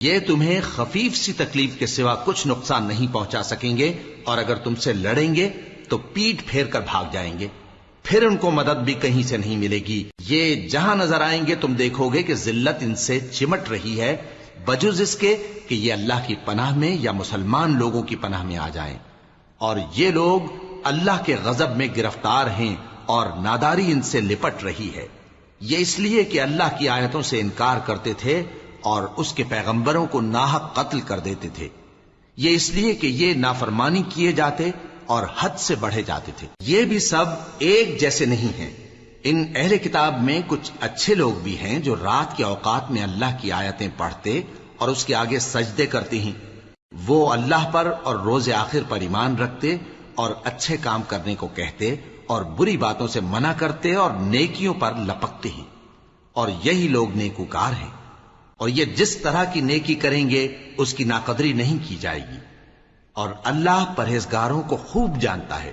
یہ تمہیں خفیف سی تکلیف کے سوا کچھ نقصان نہیں پہنچا سکیں گے، اور اگر تم سے لڑیں گے تو پیٹ پھیر کر بھاگ جائیں گے، پھر ان کو مدد بھی کہیں سے نہیں ملے گی۔ یہ جہاں نظر آئیں گے تم دیکھو گے کہ ذلت ان سے چمٹ رہی ہے، بجز اس کے کہ یہ اللہ کی پناہ میں یا مسلمان لوگوں کی پناہ میں آ جائیں، اور یہ لوگ اللہ کے غضب میں گرفتار ہیں اور ناداری ان سے لپٹ رہی ہے۔ یہ اس لیے کہ اللہ کی آیتوں سے انکار کرتے تھے اور اس کے پیغمبروں کو ناحق قتل کر دیتے تھے، یہ اس لیے کہ یہ نافرمانی کیے جاتے اور حد سے بڑھے جاتے تھے۔ یہ بھی سب ایک جیسے نہیں ہیں۔ ان اہل کتاب میں کچھ اچھے لوگ بھی ہیں جو رات کے اوقات میں اللہ کی آیتیں پڑھتے اور اس کے آگے سجدے کرتے ہیں، وہ اللہ پر اور روز آخر پر ایمان رکھتے اور اچھے کام کرنے کو کہتے اور بری باتوں سے منع کرتے اور نیکیوں پر لپکتے ہیں، اور یہی لوگ نیکوکار ہیں۔ اور یہ جس طرح کی نیکی کریں گے اس کی ناقدری نہیں کی جائے گی، اور اللہ پرہیزگاروں کو خوب جانتا ہے۔